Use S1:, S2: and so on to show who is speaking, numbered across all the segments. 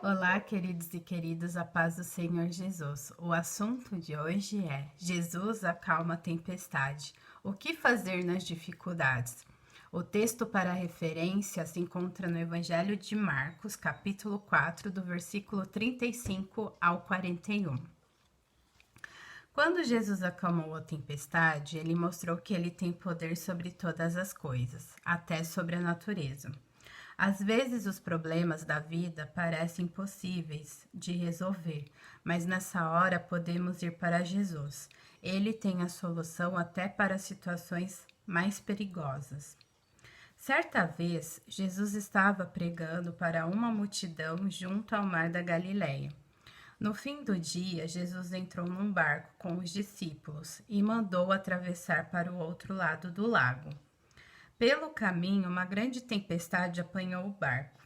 S1: Olá, queridos e queridas, a paz do Senhor Jesus. O assunto de hoje é: Jesus acalma a tempestade. O que fazer nas dificuldades? O texto para referência se encontra no Evangelho de Marcos, capítulo 4, do versículo 35 ao 41. Quando Jesus acalmou a tempestade, ele mostrou que ele tem poder sobre todas as coisas, até sobre a natureza. Às vezes os problemas da vida parecem impossíveis de resolver, mas nessa hora podemos ir para Jesus. Ele tem a solução até para situações mais perigosas. Certa vez, Jesus estava pregando para uma multidão junto ao mar da Galileia. No fim do dia, Jesus entrou num barco com os discípulos e mandou atravessar para o outro lado do lago. Pelo caminho, uma grande tempestade apanhou o barco.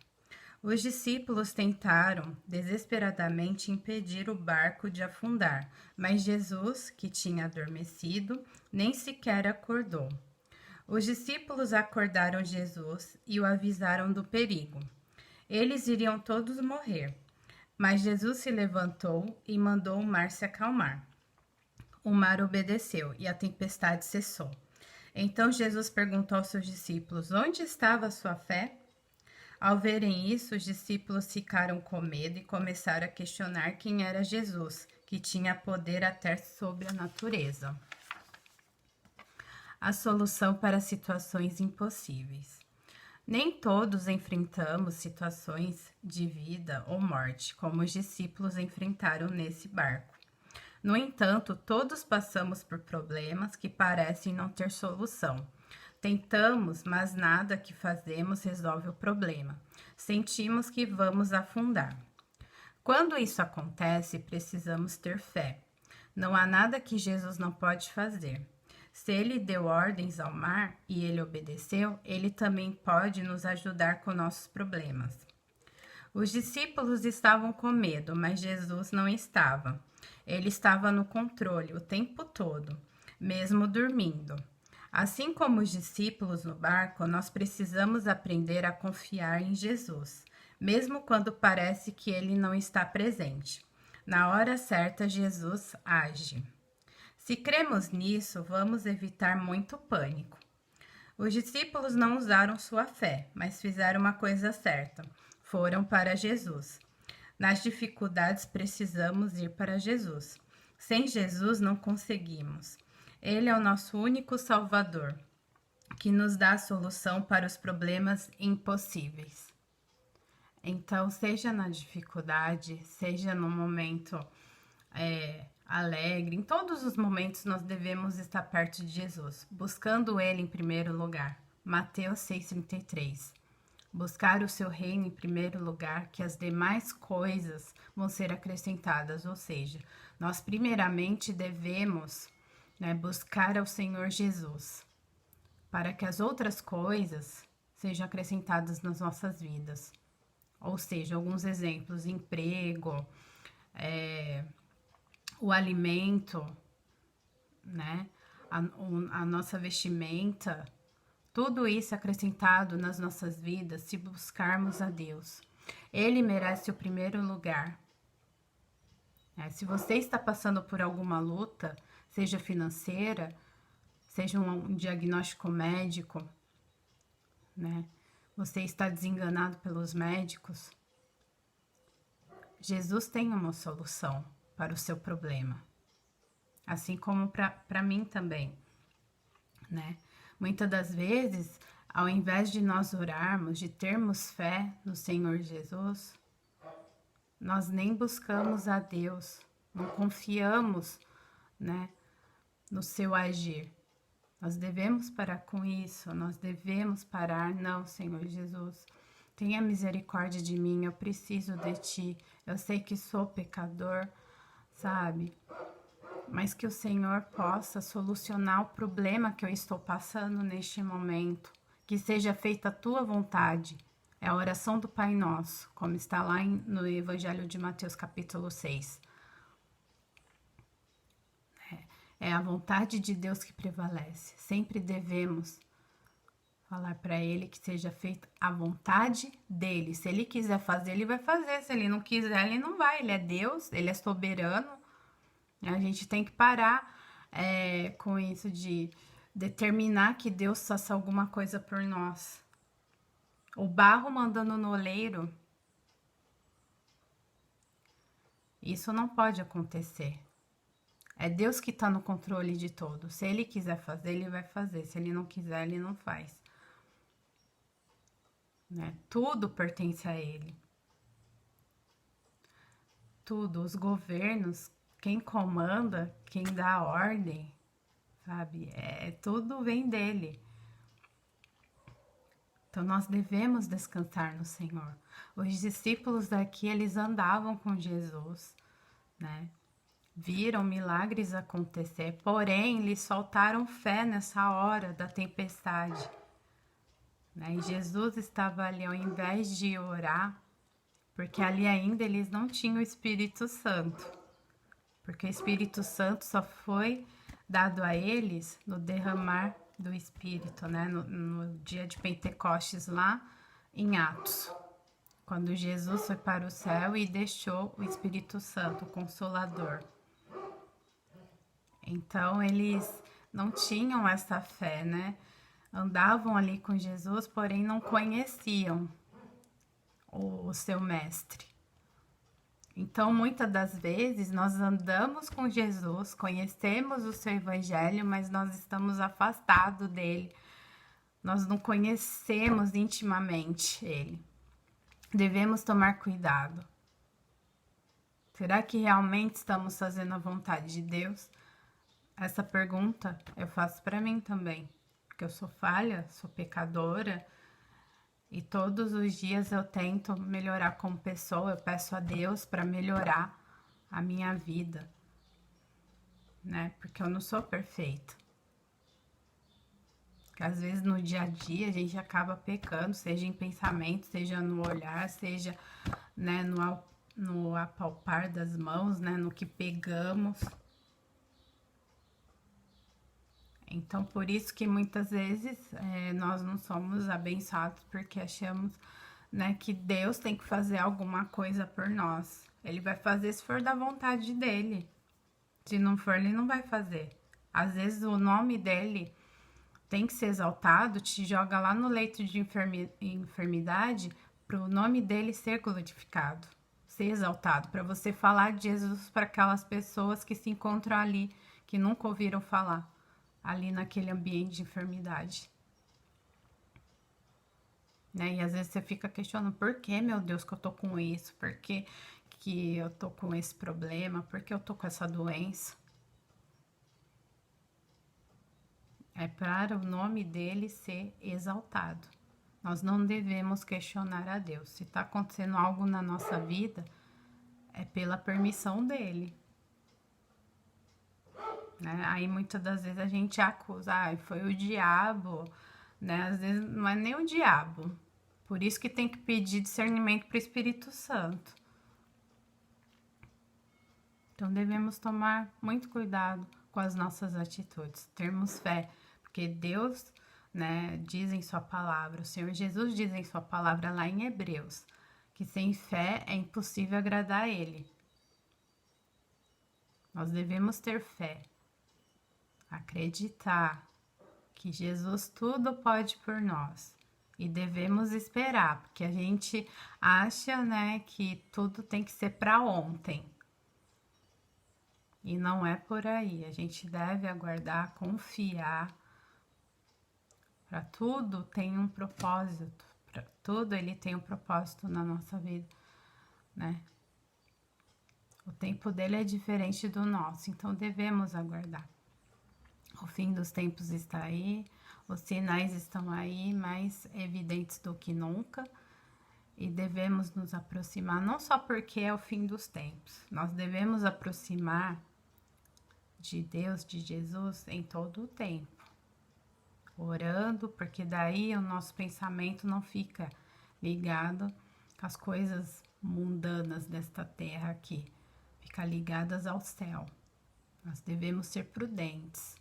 S1: Os discípulos tentaram desesperadamente impedir o barco de afundar, mas Jesus, que tinha adormecido, nem sequer acordou. Os discípulos acordaram Jesus e o avisaram do perigo. Eles iriam todos morrer, mas Jesus se levantou e mandou o mar se acalmar. O mar obedeceu e a tempestade cessou. Então Jesus perguntou aos seus discípulos: onde estava a sua fé? Ao verem isso, os discípulos ficaram com medo e começaram a questionar quem era Jesus, que tinha poder até sobre a natureza. A solução para situações impossíveis. Nem todos enfrentamos situações de vida ou morte, como os discípulos enfrentaram nesse barco. No entanto, todos passamos por problemas que parecem não ter solução. Tentamos, mas nada que fazemos resolve o problema. Sentimos que vamos afundar. Quando isso acontece, precisamos ter fé. Não há nada que Jesus não pode fazer. Se ele deu ordens ao mar e ele obedeceu, ele também pode nos ajudar com nossos problemas. Os discípulos estavam com medo, mas Jesus não estava. Ele estava no controle o tempo todo, mesmo dormindo. Assim como os discípulos no barco, nós precisamos aprender a confiar em Jesus, mesmo quando parece que ele não está presente. Na hora certa, Jesus age. Se cremos nisso, vamos evitar muito pânico. Os discípulos não usaram sua fé, mas fizeram uma coisa certa. Foram para Jesus. Nas dificuldades, precisamos ir para Jesus. Sem Jesus, não conseguimos. Ele é o nosso único Salvador, que nos dá a solução para os problemas impossíveis. Então, seja na dificuldade, seja no momento alegre, em todos os momentos nós devemos estar perto de Jesus, buscando Ele em primeiro lugar. Mateus 6,33. Buscar o seu reino em primeiro lugar, que as demais coisas vão ser acrescentadas. Ou seja, nós primeiramente devemos buscar ao Senhor Jesus, para que as outras coisas sejam acrescentadas nas nossas vidas. Ou seja, alguns exemplos: emprego, o alimento, a nossa vestimenta. Tudo isso é acrescentado nas nossas vidas se buscarmos a Deus. Ele merece o primeiro lugar. Se você está passando por alguma luta, seja financeira, seja um diagnóstico médico, você está desenganado pelos médicos, Jesus tem uma solução para o seu problema. Assim como para mim também, Muitas das vezes, ao invés de nós orarmos, de termos fé no Senhor Jesus, nós nem buscamos a Deus, não confiamos, no seu agir. Nós devemos parar com isso, nós devemos parar. Não, Senhor Jesus, tenha misericórdia de mim, eu preciso de Ti, eu sei que sou pecador, sabe? Mas que o Senhor possa solucionar o problema que eu estou passando neste momento. Que seja feita a Tua vontade. É a oração do Pai Nosso, como está lá no Evangelho de Mateus, capítulo 6. É a vontade de Deus que prevalece. Sempre devemos Falar para ele que seja feita a vontade dele. Se ele quiser fazer, ele vai fazer. Se ele não quiser, ele não vai. Ele é Deus, ele é soberano. A gente tem que parar com isso de determinar que Deus faça alguma coisa por nós. O barro mandando no oleiro, isso não pode acontecer. É Deus que está no controle de tudo. Se ele quiser fazer, ele vai fazer. Se ele não quiser, ele não faz. Né? Tudo pertence a ele. Tudo, os governos, quem comanda, quem dá ordem, sabe? Tudo vem dele. Então nós devemos descansar no Senhor. Os discípulos daqui, eles andavam com Jesus, né? Viram milagres acontecer, porém eles soltaram fé nessa hora da tempestade. Né? E Jesus estava ali, ao invés de orar, porque ali ainda eles não tinham o Espírito Santo. Porque o Espírito Santo só foi dado a eles no derramar do Espírito, né? No dia de Pentecostes, lá em Atos. Quando Jesus foi para o céu e deixou o Espírito Santo, o Consolador. Então, eles não tinham essa fé, né? Andavam ali com Jesus, porém não conheciam o seu mestre. Então, muitas das vezes, nós andamos com Jesus, conhecemos o seu evangelho, mas nós estamos afastados dele. Nós não conhecemos intimamente ele. Devemos tomar cuidado. Será que realmente estamos fazendo a vontade de Deus? Essa pergunta eu faço para mim também, porque eu sou falha, sou pecadora, e todos os dias eu tento melhorar como pessoa, eu peço a Deus para melhorar a minha vida, né? Porque eu não sou perfeita. Porque às vezes no dia a dia a gente acaba pecando, seja em pensamento, seja no olhar, seja, né, no apalpar das mãos, né, no que pegamos. Então, por isso que muitas vezes nós não somos abençoados, porque achamos, né, que Deus tem que fazer alguma coisa por nós. Ele vai fazer se for da vontade dele. Se não for, ele não vai fazer. Às vezes o nome dele tem que ser exaltado, te joga lá no leito de enfermidade para o nome dele ser glorificado, ser exaltado, para você falar de Jesus para aquelas pessoas que se encontram ali, que nunca ouviram falar. Ali naquele ambiente de enfermidade. Né? E às vezes você fica questionando, por que, meu Deus, que eu tô com isso? Por que eu tô com esse problema? Por que eu tô com essa doença? É para o nome dele ser exaltado. Nós não devemos questionar a Deus. Se tá acontecendo algo na nossa vida, é pela permissão dele. Né? Aí muitas das vezes a gente acusa, foi o diabo, né? Às vezes não é nem o diabo. Por isso que tem que pedir discernimento para o Espírito Santo. Então devemos tomar muito cuidado com as nossas atitudes, termos fé, porque Deus, né, diz em sua palavra, o Senhor Jesus diz em sua palavra lá em Hebreus, que sem fé é impossível agradar a Ele. Nós devemos ter fé. Acreditar que Jesus tudo pode por nós e devemos esperar, porque a gente acha, né, que tudo tem que ser para ontem e não é por aí. A gente deve aguardar, confiar. Para tudo tem um propósito, para tudo ele tem um propósito na nossa vida, né? O tempo dele é diferente do nosso, então devemos aguardar. O fim dos tempos está aí, os sinais estão aí, mais evidentes do que nunca, e devemos nos aproximar, não só porque é o fim dos tempos, nós devemos aproximar de Deus, de Jesus, em todo o tempo, orando, porque daí o nosso pensamento não fica ligado às coisas mundanas desta terra aqui, fica ligadas ao céu. Nós devemos ser prudentes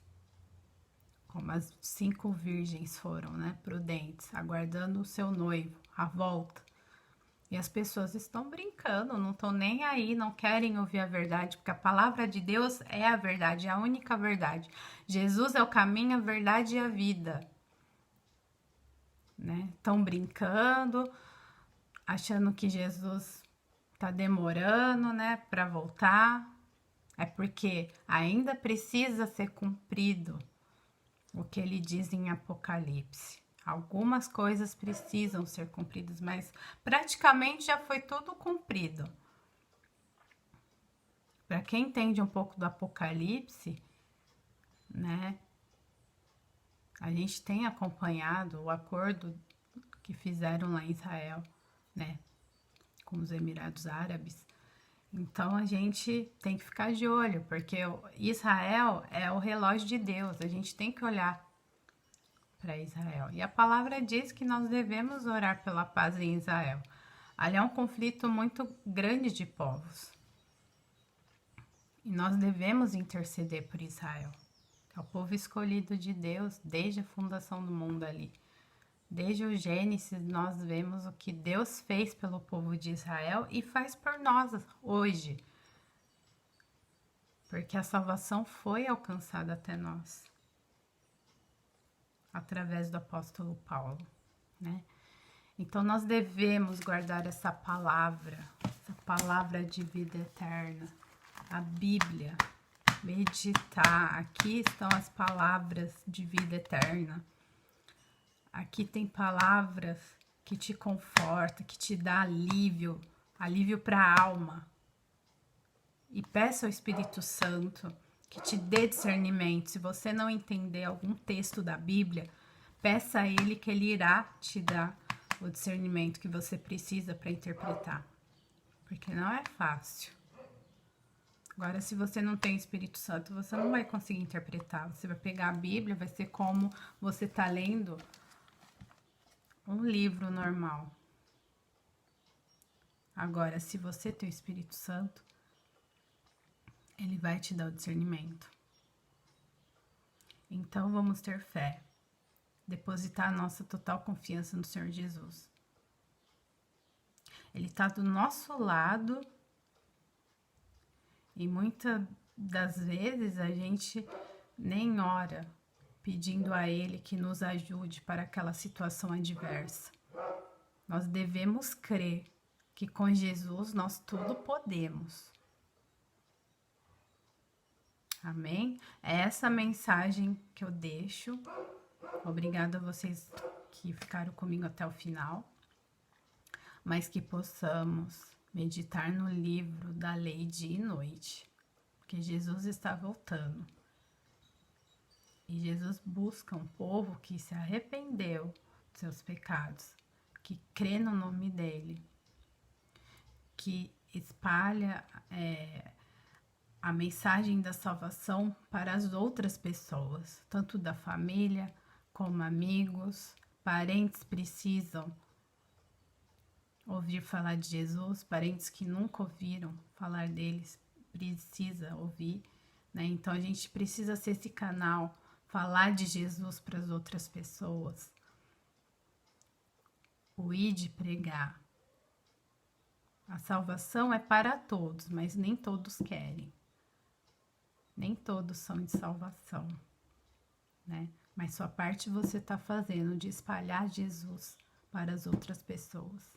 S1: como as 5 virgens foram, né, prudentes, aguardando o seu noivo, a volta. E as pessoas estão brincando, não estão nem aí, não querem ouvir a verdade, porque a palavra de Deus é a verdade, é a única verdade. Jesus é o caminho, a verdade e a vida, né? Estão brincando, achando que Jesus está demorando, né, para voltar. É porque ainda precisa ser cumprido o que ele diz em Apocalipse. Algumas coisas precisam ser cumpridas, mas praticamente já foi tudo cumprido. Para quem entende um pouco do Apocalipse, né? A gente tem acompanhado o acordo que fizeram lá em Israel, né? Com os Emirados Árabes. Então a gente tem que ficar de olho, porque Israel é o relógio de Deus. A gente tem que olhar para Israel. E a palavra diz que nós devemos orar pela paz em Israel. Ali é um conflito muito grande de povos. E nós devemos interceder por Israel. É o povo escolhido de Deus desde a fundação do mundo ali. Desde o Gênesis, nós vemos o que Deus fez pelo povo de Israel e faz por nós hoje. Porque a salvação foi alcançada até nós. Através do apóstolo Paulo, né? Então, nós devemos guardar essa palavra de vida eterna, a Bíblia, meditar. Aqui estão as palavras de vida eterna. Aqui tem palavras que te confortam, que te dá alívio, alívio para a alma. E peça ao Espírito Santo que te dê discernimento. Se você não entender algum texto da Bíblia, peça a Ele que Ele irá te dar o discernimento que você precisa para interpretar. Porque não é fácil. Agora, se você não tem Espírito Santo, você não vai conseguir interpretar. Você vai pegar a Bíblia, vai ser como você está lendo um livro normal. Agora, se você tem o Espírito Santo, ele vai te dar o discernimento. Então, vamos ter fé. Depositar a nossa total confiança no Senhor Jesus. Ele está do nosso lado e muitas das vezes a gente nem ora pedindo a Ele que nos ajude para aquela situação adversa. Nós devemos crer que com Jesus nós tudo podemos. Amém? É essa mensagem que eu deixo. Obrigada a vocês que ficaram comigo até o final. Mas que possamos meditar no livro da lei dia e noite. Porque Jesus está voltando. E Jesus busca um povo que se arrependeu dos seus pecados. Que crê no nome dele. Que espalha a mensagem da salvação para as outras pessoas, tanto da família como amigos, parentes precisam ouvir falar de Jesus, parentes que nunca ouviram falar deles precisa ouvir, né? Então a gente precisa ser esse canal, falar de Jesus para as outras pessoas, o ir de pregar. A salvação é para todos, mas nem todos querem. Nem todos são de salvação, né? Mas sua parte você está fazendo de espalhar Jesus para as outras pessoas.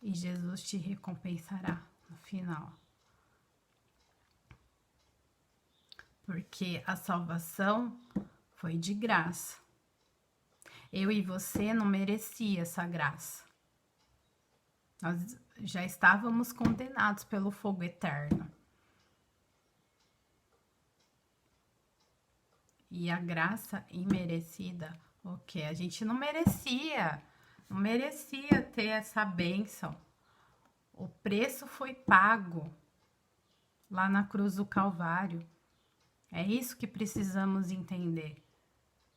S1: E Jesus te recompensará no final. Porque a salvação foi de graça. Eu e você não merecia essa graça. Nós já estávamos condenados pelo fogo eterno. E a graça imerecida, o que? A gente não merecia ter essa bênção. O preço foi pago lá na cruz do Calvário. É isso que precisamos entender.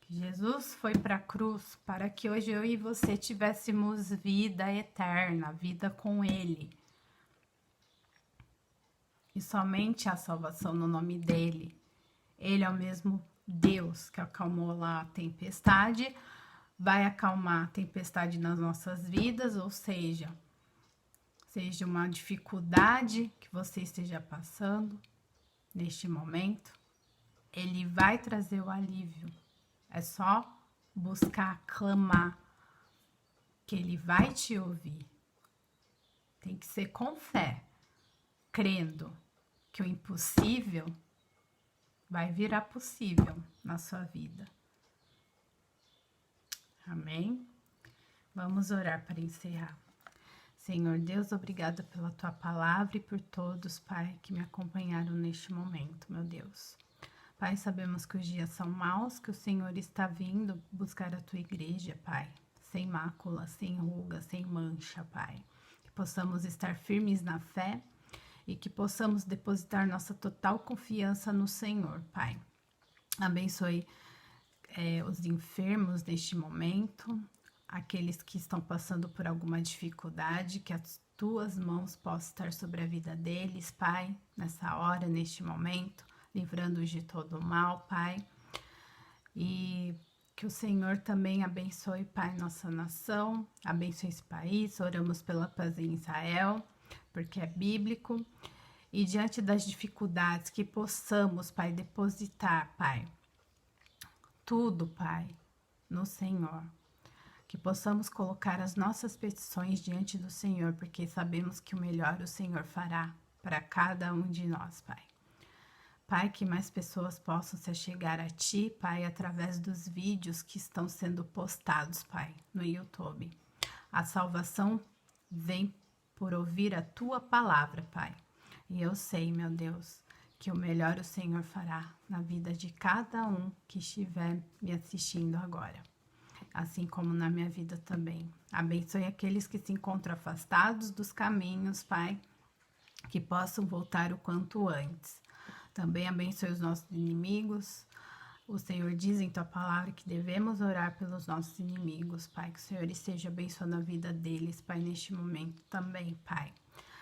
S1: Que Jesus foi para a cruz para que hoje eu e você tivéssemos vida eterna, vida com Ele. E somente a salvação no nome dele. Ele é o mesmo Deus, que acalmou lá a tempestade, vai acalmar a tempestade nas nossas vidas, ou seja uma dificuldade que você esteja passando neste momento, ele vai trazer o alívio. É só buscar, clamar, que ele vai te ouvir. Tem que ser com fé, crendo que o impossível vai virar possível na sua vida. Amém? Vamos orar para encerrar. Senhor Deus, obrigada pela tua palavra e por todos, Pai, que me acompanharam neste momento, meu Deus. Pai, sabemos que os dias são maus, que o Senhor está vindo buscar a tua igreja, Pai, sem mácula, sem ruga, sem mancha, Pai. Que possamos estar firmes na fé e que possamos depositar nossa total confiança no Senhor, Pai. Abençoe os enfermos neste momento, aqueles que estão passando por alguma dificuldade, que as tuas mãos possam estar sobre a vida deles, Pai, nessa hora, neste momento, livrando-os de todo o mal, Pai. E que o Senhor também abençoe, Pai, nossa nação, abençoe esse país. Oramos pela paz em Israel, porque é bíblico. E diante das dificuldades, que possamos, Pai, depositar, Pai, tudo, Pai, no Senhor. Que possamos colocar as nossas petições diante do Senhor, porque sabemos que o melhor o Senhor fará para cada um de nós, Pai. Pai, que mais pessoas possam se achegar a Ti, Pai, através dos vídeos que estão sendo postados, Pai, no YouTube. A salvação vem por ouvir a Tua palavra, Pai. E eu sei, meu Deus, que o melhor o Senhor fará na vida de cada um que estiver me assistindo agora, assim como na minha vida também. Abençoe aqueles que se encontram afastados dos caminhos, Pai, que possam voltar o quanto antes. Também abençoe os nossos inimigos. O Senhor diz em Tua palavra que devemos orar pelos nossos inimigos, Pai. Que o Senhor esteja abençoando a vida deles, Pai, neste momento também, Pai.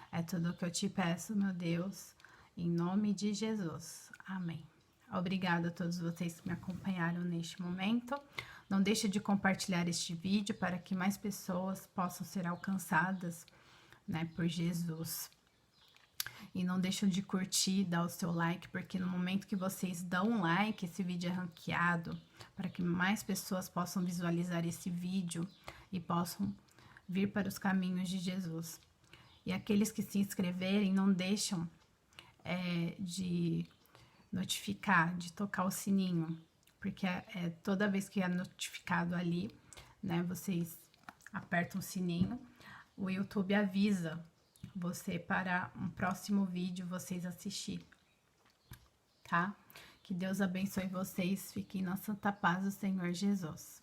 S1: É tudo o que eu te peço, meu Deus, em nome de Jesus. Amém. Obrigada a todos vocês que me acompanharam neste momento. Não deixe de compartilhar este vídeo para que mais pessoas possam ser alcançadas, né, por Jesus. E não deixem de curtir, dar o seu like, porque no momento que vocês dão um like, esse vídeo é ranqueado, para que mais pessoas possam visualizar esse vídeo e possam vir para os caminhos de Jesus. E aqueles que se inscreverem, não deixam de notificar, de tocar o sininho, porque toda vez que é notificado ali, né, vocês apertam o sininho, o YouTube avisa você para um próximo vídeo vocês assistir, tá? Que Deus abençoe vocês, fiquem na santa paz do Senhor Jesus.